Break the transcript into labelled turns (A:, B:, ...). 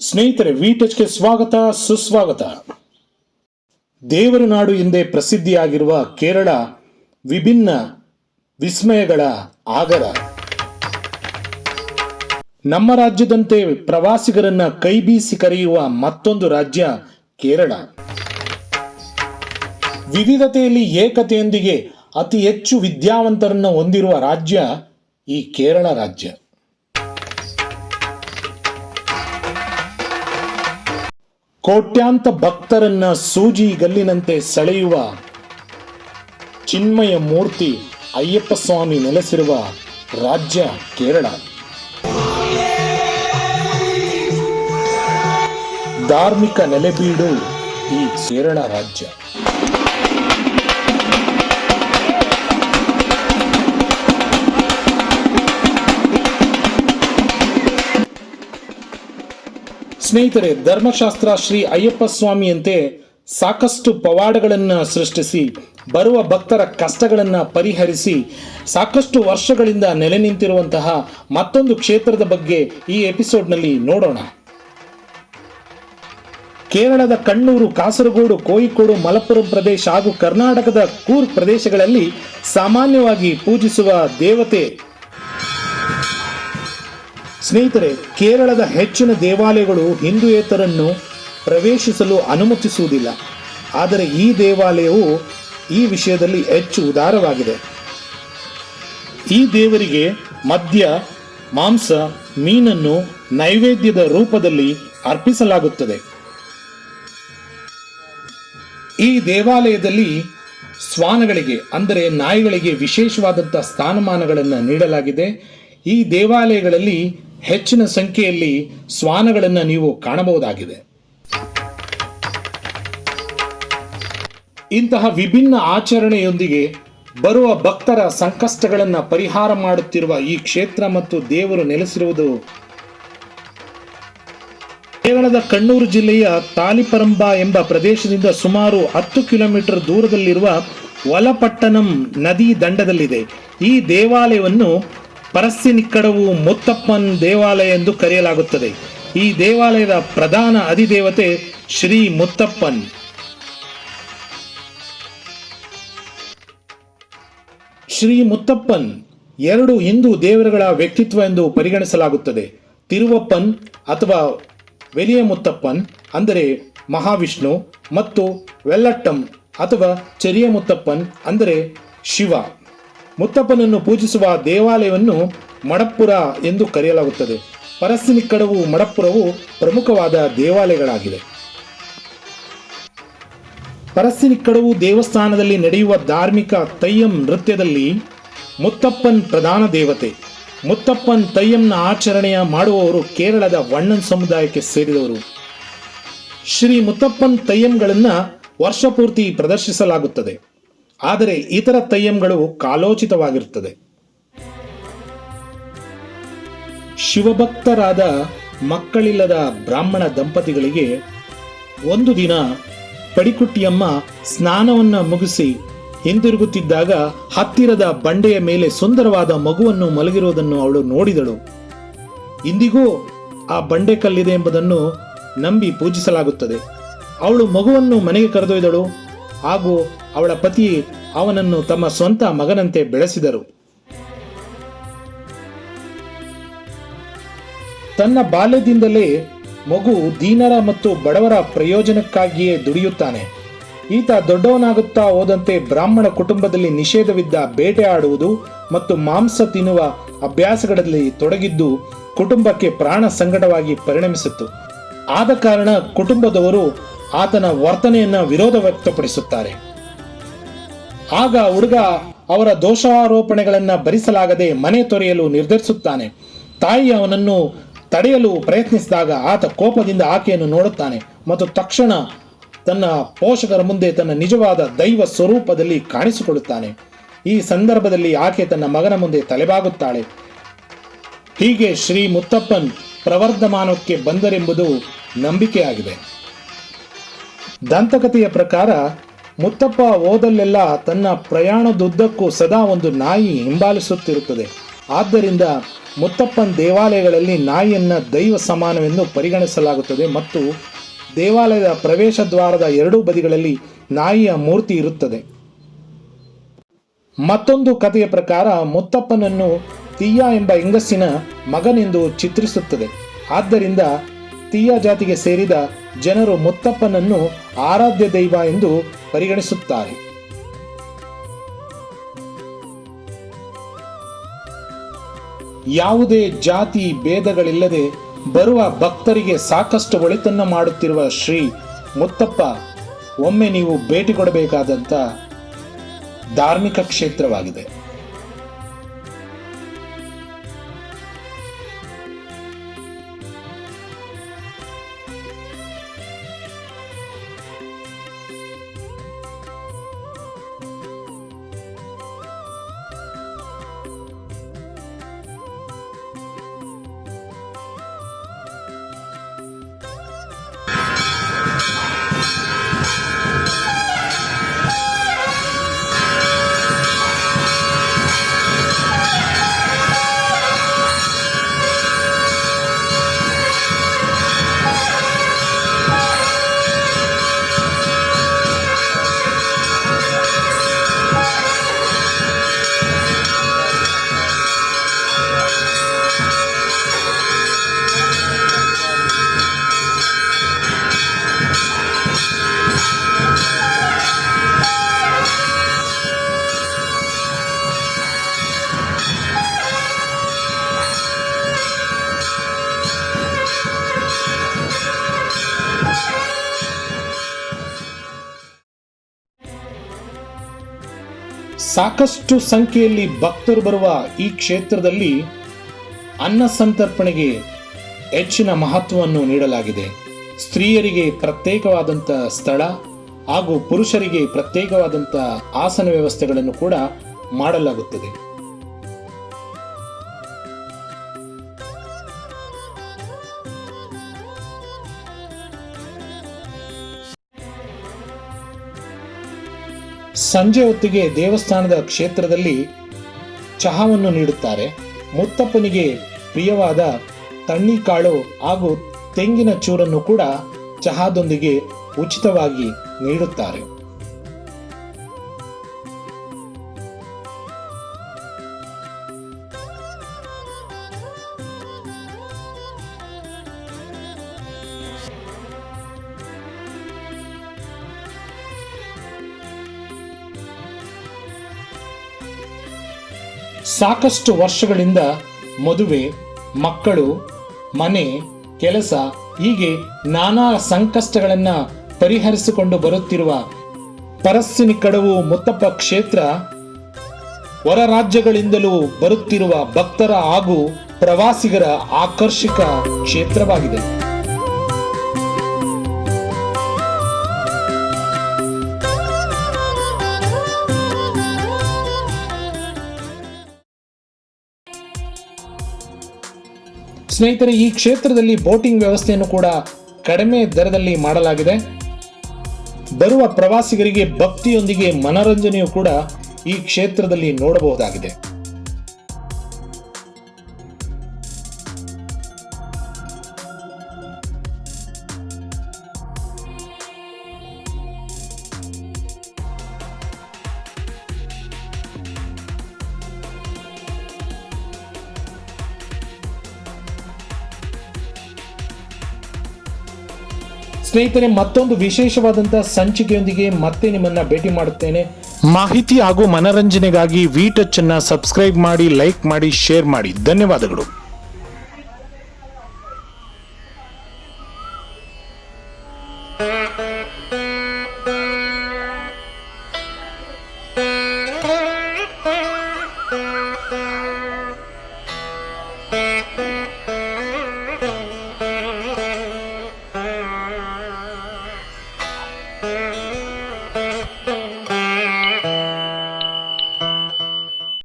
A: ಸ್ನೇಹಿತರೆ, ವಿಟಚ್ಗೆ ಸ್ವಾಗತ ಸುಸ್ವಾಗತ. ದೇವರ ನಾಡು ಎಂದೇ ಪ್ರಸಿದ್ಧಿಯಾಗಿರುವ ಕೇರಳ ವಿಭಿನ್ನ ವಿಸ್ಮಯಗಳ ಆಗರ. ನಮ್ಮ ರಾಜ್ಯದಂತೆ ಪ್ರವಾಸಿಗರನ್ನ ಕೈಬೀಸಿ ಕರೆಯುವ ಮತ್ತೊಂದು ರಾಜ್ಯ ಕೇರಳ. ವಿವಿಧತೆಯಲ್ಲಿ ಏಕತೆಯೊಂದಿಗೆ ಅತಿ ಹೆಚ್ಚು ವಿದ್ಯಾವಂತರನ್ನು ಹೊಂದಿರುವ ರಾಜ್ಯ ಈ ಕೇರಳ ರಾಜ್ಯ. ಕೋಟ್ಯಾಂತ ಭಕ್ತರನ್ನ ಸೂಜಿ ಗಲ್ಲಿನಂತೆ ಸೆಳೆಯುವ ಚಿನ್ಮಯ ಮೂರ್ತಿ ಅಯ್ಯಪ್ಪ ಸ್ವಾಮಿ ನೆಲೆಸಿರುವ ರಾಜ್ಯ ಕೇರಳ. ಧಾರ್ಮಿಕ ನೆಲೆಬೀಡು ಈ ಕೇರಳ ರಾಜ್ಯ. ಸ್ನೇಹಿತರೆ, ಧರ್ಮಶಾಸ್ತ್ರ ಶ್ರೀ ಅಯ್ಯಪ್ಪ ಸ್ವಾಮಿಯಂತೆ ಸಾಕಷ್ಟು ಪವಾಡಗಳನ್ನು ಸೃಷ್ಟಿಸಿ ಬರುವ ಭಕ್ತರ ಕಷ್ಟಗಳನ್ನು ಪರಿಹರಿಸಿ ಸಾಕಷ್ಟು ವರ್ಷಗಳಿಂದ ನೆಲೆ ನಿಂತಿರುವಂತಹ ಮತ್ತೊಂದು ಕ್ಷೇತ್ರದ ಬಗ್ಗೆ ಈ ಎಪಿಸೋಡ್ನಲ್ಲಿ ನೋಡೋಣ. ಕೇರಳದ ಕಣ್ಣೂರು, ಕಾಸರಗೋಡು, ಕೋಯಿಕೋಡು, ಮಲಪ್ಪುರಂ ಪ್ರದೇಶ ಹಾಗೂ ಕರ್ನಾಟಕದ ಕೂರ್ಗ್ ಪ್ರದೇಶಗಳಲ್ಲಿ ಸಾಮಾನ್ಯವಾಗಿ ಪೂಜಿಸುವ ದೇವತೆ. ಸ್ನೇಹಿತರೆ, ಕೇರಳದ ಹೆಚ್ಚಿನ ದೇವಾಲಯಗಳು ಹಿಂದೂಯೇತರನ್ನು ಪ್ರವೇಶಿಸಲು ಅನುಮತಿಸುವುದಿಲ್ಲ. ಆದರೆ ಈ ದೇವಾಲಯವು ಈ ವಿಷಯದಲ್ಲಿ ಹೆಚ್ಚು ಉದಾರವಾಗಿದೆ. ಈ ದೇವರಿಗೆ ಮದ್ಯ, ಮಾಂಸ, ಮೀನನ್ನು ನೈವೇದ್ಯದ ರೂಪದಲ್ಲಿ ಅರ್ಪಿಸಲಾಗುತ್ತದೆ. ಈ ದೇವಾಲಯದಲ್ಲಿ ಶ್ವಾನಗಳಿಗೆ ಅಂದರೆ ನಾಯಿಗಳಿಗೆ ವಿಶೇಷವಾದಂತಹ ಸ್ಥಾನಮಾನಗಳನ್ನು ನೀಡಲಾಗಿದೆ. ಈ ದೇವಾಲಯಗಳಲ್ಲಿ ಹೆಚ್ಚಿನ ಸಂಖ್ಯೆಯಲ್ಲಿ ಶ್ವಾನಗಳನ್ನು ನೀವು ಕಾಣಬಹುದಾಗಿದೆ. ಇಂತಹ ವಿಭಿನ್ನ ಆಚರಣೆಯೊಂದಿಗೆ ಬರುವ ಭಕ್ತರ ಸಂಕಷ್ಟಗಳನ್ನು ಪರಿಹಾರ ಮಾಡುತ್ತಿರುವ ಈ ಕ್ಷೇತ್ರ ಮತ್ತು ದೇವರು ನೆಲೆಸಿರುವುದು ಕೇರಳದ ಕಣ್ಣೂರು ಜಿಲ್ಲೆಯ ತಾಲಿಪರಂಬ ಎಂಬ ಪ್ರದೇಶದಿಂದ ಸುಮಾರು 10 ಕಿಲೋಮೀಟರ್ ದೂರದಲ್ಲಿರುವ ವಲಪಟ್ಟಣಂ ನದಿ ದಂಡದಲ್ಲಿದೆ. ಈ ದೇವಾಲಯವನ್ನು ಪರಸ್ಸಿನಿಕ್ಕಡವು ಮುತ್ತಪ್ಪನ್ ದೇವಾಲಯ ಎಂದು ಕರೆಯಲಾಗುತ್ತದೆ. ಈ ದೇವಾಲಯದ ಪ್ರಧಾನ ಅಧಿದೇವತೆ ಶ್ರೀ ಮುತ್ತಪ್ಪನ್. ಶ್ರೀ ಮುತ್ತಪ್ಪನ್ ಎರಡು ಹಿಂದೂ ದೇವರುಗಳ ವ್ಯಕ್ತಿತ್ವ ಎಂದು ಪರಿಗಣಿಸಲಾಗುತ್ತದೆ. ತಿರುವಪ್ಪನ್ ಅಥವಾ ವೆಲಿಯ ಮುತ್ತಪ್ಪನ್ ಅಂದರೆ ಮಹಾವಿಷ್ಣು ಮತ್ತು ವೆಲ್ಲಟ್ಟಂ ಅಥವಾ ಚೆರಿಯ ಮುತ್ತಪ್ಪನ್ ಅಂದರೆ ಶಿವ. ಮುತ್ತಪ್ಪನನ್ನು ಪೂಜಿಸುವ ದೇವಾಲಯವನ್ನು ಮಡಪ್ಪುರ ಎಂದು ಕರೆಯಲಾಗುತ್ತದೆ. ಪರಸ್ಸಿನಿಕ್ಕಡವು, ಮಡಪ್ಪುರವು ಪ್ರಮುಖವಾದ ದೇವಾಲಯಗಳಾಗಿವೆ. ಪರಸ್ಸಿನಿಕ್ಕಡವು ದೇವಸ್ಥಾನದಲ್ಲಿ ನಡೆಯುವ ಧಾರ್ಮಿಕ ತಯ್ಯಂ ನೃತ್ಯದಲ್ಲಿ ಮುತ್ತಪ್ಪನ್ ಪ್ರಧಾನ ದೇವತೆ. ಮುತ್ತಪ್ಪನ್ ತಯ್ಯಂನ ಆಚರಣೆಯ ಮಾಡುವವರು ಕೇರಳದ ವಣ್ಣನ್ ಸಮುದಾಯಕ್ಕೆ ಸೇರಿದವರು. ಶ್ರೀ ಮುತ್ತಪ್ಪನ್ ತಯ್ಯಂಗಳನ್ನು ವರ್ಷಪೂರ್ತಿ ಪ್ರದರ್ಶಿಸಲಾಗುತ್ತದೆ. ಆದರೆ ಇತರ ತಯ್ಯಂಗಳು ಕಾಲೋಚಿತವಾಗಿರುತ್ತದೆ. ಶಿವಭಕ್ತರಾದ ಮಕ್ಕಳಿಲ್ಲದ ಬ್ರಾಹ್ಮಣ ದಂಪತಿಗಳಿಗೆ ಒಂದು ದಿನ ಪಡಿಕುಟ್ಟಿಯಮ್ಮ ಸ್ನಾನವನ್ನು ಮುಗಿಸಿ ಹಿಂದಿರುಗುತ್ತಿದ್ದಾಗ ಹತ್ತಿರದ ಬಂಡೆಯ ಮೇಲೆ ಸುಂದರವಾದ ಮಗುವನ್ನು ಮಲಗಿರುವುದನ್ನು ಅವಳು ನೋಡಿದಳು. ಇಂದಿಗೂ ಆ ಬಂಡೆ ಕಲ್ಲಿದೆ ಎಂಬುದನ್ನು ನಂಬಿ ಪೂಜಿಸಲಾಗುತ್ತದೆ. ಅವಳು ಮಗುವನ್ನು ಮನೆಗೆ ಕರೆದೊಯ್ದಳು ಹಾಗೂ ಅವಳ ಪತಿ ಅವನನ್ನು ತಮ್ಮ ಸ್ವಂತ ಮಗನಂತೆ ಬೆಳೆಸಿದರು. ತನ್ನ ಬಾಲ್ಯದಿಂದಲೇ ಮಗು ದೀನರ ಮತ್ತು ಬಡವರ ಪ್ರಯೋಜನಕ್ಕಾಗಿಯೇ ದುಡಿಯುತ್ತಾನೆ. ಈತ ದೊಡ್ಡವನಾಗುತ್ತಾ ಹೋದಂತೆ ಬ್ರಾಹ್ಮಣ ಕುಟುಂಬದಲ್ಲಿ ನಿಷೇಧವಿದ್ದ ಬೇಟೆ ಆಡುವುದು ಮತ್ತು ಮಾಂಸ ತಿನ್ನುವ ಅಭ್ಯಾಸಗಳಲ್ಲಿ ತೊಡಗಿದ್ದು ಕುಟುಂಬಕ್ಕೆ ಪ್ರಾಣ ಸಂಕಟವಾಗಿ ಪರಿಣಮಿಸಿತು. ಆದ ಕಾರಣ ಕುಟುಂಬದವರು ಆತನ ವರ್ತನೆಯನ್ನ ವಿರೋಧ ವ್ಯಕ್ತಪಡಿಸುತ್ತಾರೆ. ಆಗ ಹುಡುಗ ಅವರ ದೋಷಾರೋಪಣೆಗಳನ್ನು ಭರಿಸಲಾಗದೆ ಮನೆ ತೊರೆಯಲು ನಿರ್ಧರಿಸುತ್ತಾನೆ. ತಾಯಿ ಅವನನ್ನು ತಡೆಯಲು ಪ್ರಯತ್ನಿಸಿದಾಗ ಆತ ಕೋಪದಿಂದ ಆಕೆಯನ್ನು ನೋಡುತ್ತಾನೆ ಮತ್ತು ತಕ್ಷಣ ತನ್ನ ಪೋಷಕರ ಮುಂದೆ ತನ್ನ ನಿಜವಾದ ದೈವ ಸ್ವರೂಪದಲ್ಲಿ ಕಾಣಿಸಿಕೊಳ್ಳುತ್ತಾನೆ. ಈ ಸಂದರ್ಭದಲ್ಲಿ ಆಕೆ ತನ್ನ ಮಗನ ಮುಂದೆ ತಲೆಬಾಗುತ್ತಾಳೆ. ಹೀಗೆ ಶ್ರೀ ಮುತ್ತಪ್ಪನ್ ಪ್ರವರ್ಧಮಾನಕ್ಕೆ ಬಂದರೆಂಬುದು ನಂಬಿಕೆಯಾಗಿದೆ. ದಂತಕಥೆಯ ಪ್ರಕಾರ ಮುತ್ತಪ್ಪ ಹೋದಲ್ಲೆಲ್ಲ ತನ್ನ ಪ್ರಯಾಣದುದ್ದಕ್ಕೂ ಸದಾ ಒಂದು ನಾಯಿ ಹಿಂಬಾಲಿಸುತ್ತಿರುತ್ತದೆ. ಆದ್ದರಿಂದ ಮುತ್ತಪ್ಪನ ದೇವಾಲಯಗಳಲ್ಲಿ ನಾಯಿಯನ್ನು ದೈವ ಸಮಾನವೆಂದು ಪರಿಗಣಿಸಲಾಗುತ್ತದೆ ಮತ್ತು ದೇವಾಲಯದ ಪ್ರವೇಶ ದ್ವಾರದ ಎರಡೂ ಬದಿಗಳಲ್ಲಿ ನಾಯಿಯ ಮೂರ್ತಿ ಇರುತ್ತದೆ. ಮತ್ತೊಂದು ಕಥೆಯ ಪ್ರಕಾರ ಮುತ್ತಪ್ಪನನ್ನು ತೀಯ ಎಂಬ ಹೆಂಗಸಿನ ಮಗನೆಂದು ಚಿತ್ರಿಸುತ್ತದೆ. ಆದ್ದರಿಂದ ತೀಯ ಜಾತಿಗೆ ಸೇರಿದ ಜನರು ಮುತ್ತಪ್ಪನನ್ನು ಆರಾಧ್ಯ ದೈವ ಎಂದು ಪರಿಗಣಿಸುತ್ತಾರೆ. ಯಾವುದೇ ಜಾತಿ ಭೇದಗಳಿಲ್ಲದೆ ಬರುವ ಭಕ್ತರಿಗೆ ಸಾಕಷ್ಟು ಒಳಿತನ್ನು ಮಾಡುತ್ತಿರುವ ಶ್ರೀ ಮುತ್ತಪ್ಪ ಒಮ್ಮೆ ನೀವು ಭೇಟಿ ಕೊಡಬೇಕಾದಂಥ ಧಾರ್ಮಿಕ ಕ್ಷೇತ್ರವಾಗಿದೆ. ಸಾಕಷ್ಟು ಸಂಖ್ಯೆಯಲ್ಲಿ ಭಕ್ತರು ಬರುವ ಈ ಕ್ಷೇತ್ರದಲ್ಲಿ ಅನ್ನ ಸಂತರ್ಪಣೆಗೆ ಹೆಚ್ಚಿನ ಮಹತ್ವವನ್ನು ನೀಡಲಾಗಿದೆ. ಸ್ತ್ರೀಯರಿಗೆ ಪ್ರತ್ಯೇಕವಾದಂಥ ಸ್ಥಳ ಹಾಗೂ ಪುರುಷರಿಗೆ ಪ್ರತ್ಯೇಕವಾದಂಥ ಆಸನ ವ್ಯವಸ್ಥೆಗಳನ್ನು ಕೂಡ ಮಾಡಲಾಗುತ್ತದೆ. ಸಂಜೆ ಹೊತ್ತಿಗೆ ದೇವಸ್ಥಾನದ ಕ್ಷೇತ್ರದಲ್ಲಿ ಚಹಾವನ್ನು ನೀಡುತ್ತಾರೆ. ಮುತ್ತಪ್ಪನಿಗೆ ಪ್ರಿಯವಾದ ತಣ್ಣಿಕಾಳು ಹಾಗೂ ತೆಂಗಿನ ಚೂರನ್ನು ಕೂಡ ಚಹಾದೊಂದಿಗೆ ಉಚಿತವಾಗಿ ನೀಡುತ್ತಾರೆ. ಸಾಕಷ್ಟು ವರ್ಷಗಳಿಂದ ಮದುವೆ, ಮಕ್ಕಳು, ಮನೆ, ಕೆಲಸ ಹೀಗೆ ನಾನಾ ಸಂಕಷ್ಟಗಳನ್ನು ಪರಿಹರಿಸಿಕೊಂಡು ಬರುತ್ತಿರುವ ಪರಸ್ಸಿನಿ ಕಡವು ಮುತ್ತಪ್ಪ ಕ್ಷೇತ್ರ ಹೊರ ರಾಜ್ಯಗಳಿಂದಲೂ ಬರುತ್ತಿರುವ ಭಕ್ತರ ಹಾಗೂ ಪ್ರವಾಸಿಗರ ಆಕರ್ಷಕ ಕ್ಷೇತ್ರವಾಗಿದೆ. ಸ್ನೇಹಿತರೆ, ಈ ಕ್ಷೇತ್ರದಲ್ಲಿ ಬೋಟಿಂಗ್ ವ್ಯವಸ್ಥೆಯನ್ನು ಕೂಡ ಕಡಿಮೆ ದರದಲ್ಲಿ ಮಾಡಲಾಗಿದೆ. ಬರುವ ಪ್ರವಾಸಿಗರಿಗೆ ಭಕ್ತಿಯೊಂದಿಗೆ ಮನರಂಜನೆಯೂ ಕೂಡ ಈ ಕ್ಷೇತ್ರದಲ್ಲಿ ನೋಡಬಹುದಾಗಿದೆ. ಸ್ನೇಹಿತರೆ, ಮತ್ತೊಂದು ವಿಶೇಷವಾದಂತಹ ಸಂಚಿಕೆಯೊಂದಿಗೆ ಮತ್ತೆ ನಿಮ್ಮನ್ನ ಭೇಟಿ ಮಾಡುತ್ತೇನೆ. ಮಾಹಿತಿ ಹಾಗೂ ಮನರಂಜನೆಗಾಗಿ ವಿ ಟಚ್ ಅನ್ನು ಸಬ್ಸ್ಕ್ರೈಬ್ ಮಾಡಿ, ಲೈಕ್ ಮಾಡಿ, ಶೇರ್ ಮಾಡಿ. ಧನ್ಯವಾದಗಳು.